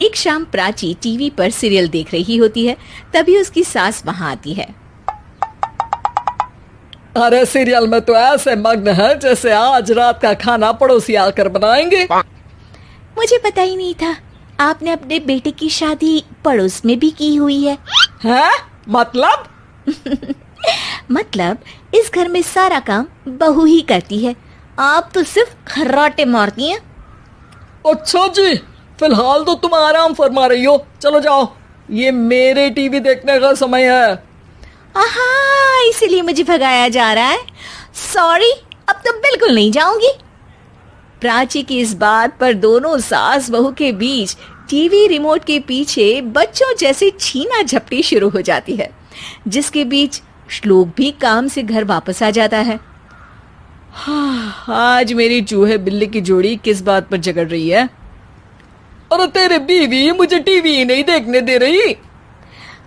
एक शाम प्राची टीवी पर सीरियल देख रही होती है। तभी उसकी सास वहां आती है। अरे सीरियल में तो ऐसे मग्न है जैसे आज रात का खाना पड़ोसी आकर बनाएंगे। मुझे पता ही नहीं था आपने अपने बेटे की शादी पड़ोस में भी की हुई है। हैं? मतलब? मतलब इस घर में सारा काम बहू ही करती है, आप तो सिर्फ खर्राटे मारती हैं। अच्छा जी, फिलहाल तो तुम आराम फरमा रही हो, चलो जाओ, ये मेरे टीवी देखने का समय है। आहा, इसीलिए मुझे भगाया जा रहा है। सॉरी, अब तो बिल्कुल नहीं जाऊंगी। प्राची की इस बात पर दोनों सास बहू के बीच टीवी रिमोट के पीछे बच्चों जैसे छीना झपटी शुरू हो जाती है, जिसके बीच श्लोक भी काम से घर वापस आ जाता है। आज मेरी चूहे बिल्ली की जोड़ी किस बात पर झगड़ रही है? अरे तेरे बीवी मुझे टीवी नहीं देखने दे रही।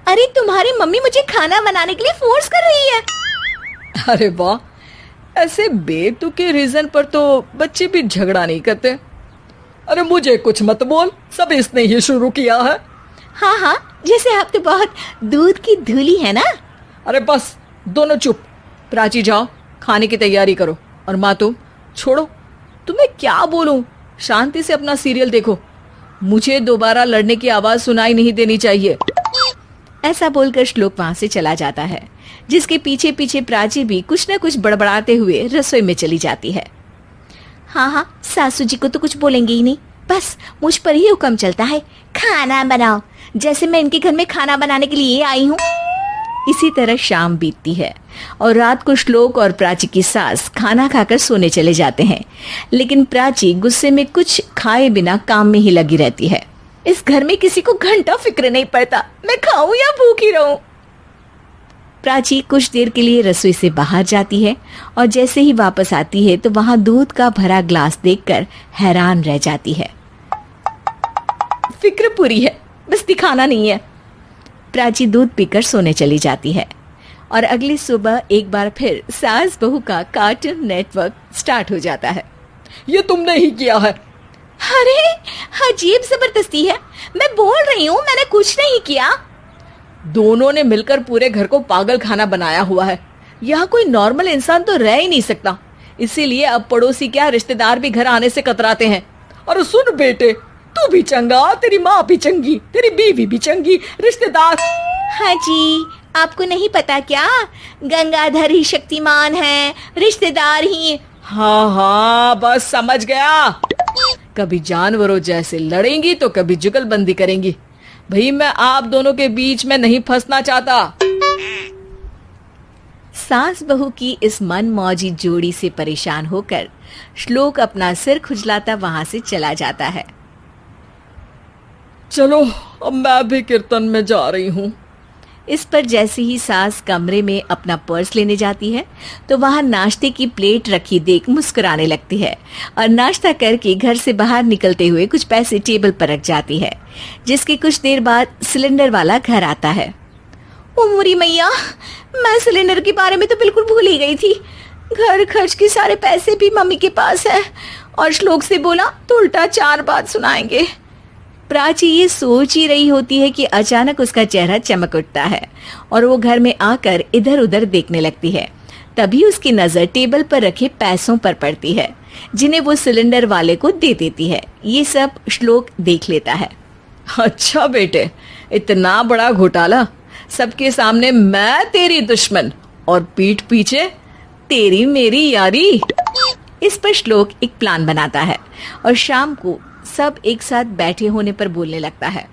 अरे तुम्हारी मम्मी मुझे खाना बनाने के लिए फोर्स कर रही है। अरे वाह, ऐसे बेतुके रीजन पर तो बच्चे भी झगड़ा नहीं करते। अरे मुझे कुछ मत बोल, सब इसने ही शुरू किया है। हाँ हाँ, जैसे आप तो बहुत दूध की धूली है ना। अरे बस, दोनों चुप। प्राची जाओ, खाने की तैयारी करो। और माँ तुम छोड़ो, तुम्हें क्या बोलूं, शांति से अपना सीरियल देखो, मुझे दोबारा लड़ने की आवाज सुनाई नहीं देनी चाहिए। ऐसा बोलकर श्लोक वहां से चला जाता है, जिसके पीछे पीछे प्राची भी कुछ न कुछ बड़बड़ाते हुए रसोई में चली जाती है। हाँ हाँ, सासू जी को तो कुछ बोलेंगे ही नहीं, बस मुझ पर ही हुक्म चलता है, खाना बनाओ, जैसे मैं इनके घर में खाना बनाने के लिए आई हूँ। इसी तरह शाम बीतती है और रात को श्लोक और प्राची की सास खाना खाकर सोने चले जाते हैं, लेकिन प्राची गुस्से में कुछ खाए बिना काम में ही लगी रहती है। इस घर में किसी को घंटा फिक्र नहीं पड़ता, मैं खाऊं या भूखी रहूं। प्राची कुछ देर के लिए रसोई से बाहर जाती है और जैसे ही वापस आती है तो वहां दूध का भरा ग्लास देखकर हैरान रह जाती है। फिक्र पूरी है, बस दिखाना नहीं है। प्राची दूध पीकर सोने चली जाती है और अगली सुबह एक बार फिर सास बहू का कार्टून नेटवर्क स्टार्ट हो जाता है। ये तुमने ही किया है। अरे अजीब जबरदस्ती है, मैं बोल रही हूँ मैंने कुछ नहीं किया। दोनों ने मिलकर पूरे घर को पागल खाना बनाया हुआ है। यहाँ कोई नॉर्मल इंसान तो रह ही नहीं सकता, इसीलिए अब पड़ोसी क्या रिश्तेदार भी घर आने से कतराते हैं। और सुन बेटे, तू भी चंगा, तेरी माँ भी चंगी, तेरी बीवी भी चंगी, रिश्तेदार। हाँ जी, आपको नहीं पता क्या, गंगाधर ही शक्तिमान है, रिश्तेदार ही। हाँ हाँ, बस समझ गया। कभी जानवरों जैसे लड़ेंगी तो कभी जुगलबंदी करेंगी। भाई मैं आप दोनों के बीच में नहीं फंसना चाहता। सास बहू की इस मनमौजी जोड़ी से परेशान होकर श्लोक अपना सिर खुजलाता वहां से चला जाता है। चलो अब मैं भी कीर्तन में जा रही हूँ। इस पर जैसे ही सास कमरे में अपना पर्स लेने जाती है तो वहां नाश्ते की प्लेट रखी देख मुस्कुराने लगती है और नाश्ता करके घर से बाहर निकलते हुए कुछ पैसे टेबल पर रख जाती है, जिसके कुछ देर बाद सिलेंडर वाला घर आता है। ओ मोरी मैया, मैं सिलेंडर के बारे में तो बिल्कुल भूल ही गई थी। घर खर्च के सारे पैसे भी मम्मी के पास है और श्लोक से बोला तो उल्टा 4 बात सुनाएंगे। प्राची ये सोच ही रही होती है कि अचानक उसका चेहरा चमक उठता है और वो घर में आकर इधर उधर देखने लगती है। तभी उसकी नजर टेबल पर रखे पैसों पर पड़ती है, जिन्हें वो सिलेंडर वाले को दे देती है। ये सब श्लोक देख लेता है। अच्छा बेटे, इतना बड़ा घोटाला, सबके सामने मैं तेरी दुश्मन और पीठ पीछे तेरी मेरी यारी। इस पर श्लोक एक प्लान बनाता है और शाम को सब एक साथ बैठे होने पर बोलने लगता है।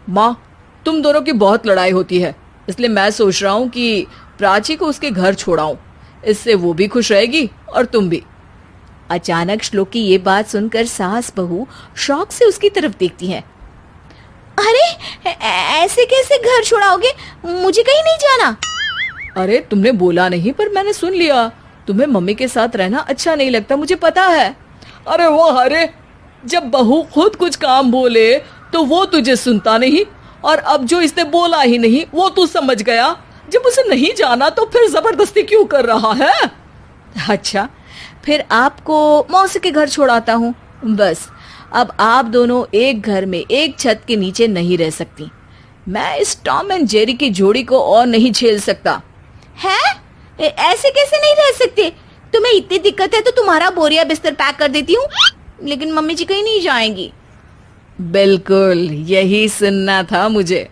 माँ, तुम दोनों की बहुत लड़ाई होती है, इसलिए मैं सोच रहा हूँ कि प्राची को उसके घर छोड़ाऊं, इससे वो भी खुश रहेगी और तुम भी। अचानक श्लोक की ये बात सुनकर सास बहू शौक से उसकी तरफ देखती हैं। अरे ऐसे कैसे घर छोड़ाओगे, मुझे कहीं नहीं जाना। अरे तुमने बोला नहीं पर मैंने सुन लिया, तुम्हें मम्मी के साथ रहना अच्छा नहीं लगता, मुझे पता है। अरे वो अरे, जब बहू खुद कुछ काम बोले तो वो तुझे सुनता नहीं, और अब जो इसने बोला ही नहीं वो तू समझ गया। जब उसे नहीं जाना तो फिर जबरदस्ती क्यों कर रहा है? अच्छा, फिर आपको मौसी के घर छोड़ाता हूँ, बस अब आप दोनों एक घर में एक छत के नीचे नहीं रह सकती। मैं इस टॉम एंड जेरी की जोड़ी को और नहीं झेल सकता। है? ऐसे कैसे नहीं रह सकते? तुम्हें इतनी दिक्कत है तो तुम्हारा बोरिया बिस्तर पैक कर देती हूँ, लेकिन मम्मी जी कहीं नहीं जाएंगी। बिल्कुल यही सुनना था मुझे।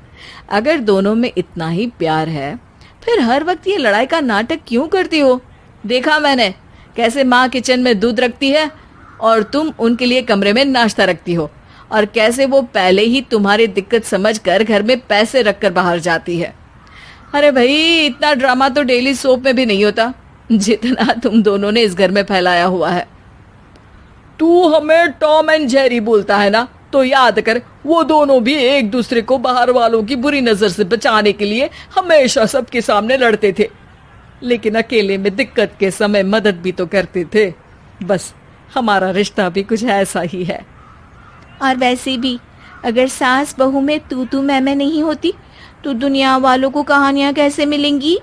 अगर दोनों में इतना ही प्यार है फिर हर वक्त ये लड़ाई का नाटक क्यों करती हो? देखा मैंने कैसे माँ किचन में दूध रखती है और तुम उनके लिए कमरे में नाश्ता रखती हो, और कैसे वो पहले ही तुम्हारी दिक्कत समझकर घर में पैसे रखकर बाहर जाती है। अरे भाई, इतना ड्रामा तो डेली सोप में भी नहीं होता जितना तुम दोनों ने इस घर में फैलाया हुआ है। तू हमें टॉम एंड जेरी बोलता है ना, तो याद कर वो दोनों भी एक दूसरे को बाहर वालों की बुरी नजर से बचाने के लिए हमेशा सबके सामने लड़ते थे, लेकिन अकेले में दिक्कत के समय मदद भी तो करते थे। बस हमारा रिश्ता भी कुछ ऐसा ही है। और वैसे भी अगर सास बहू में तू मैं नहीं होती तो दुनिया वालों को कहानियां कैसे मिलेंगी?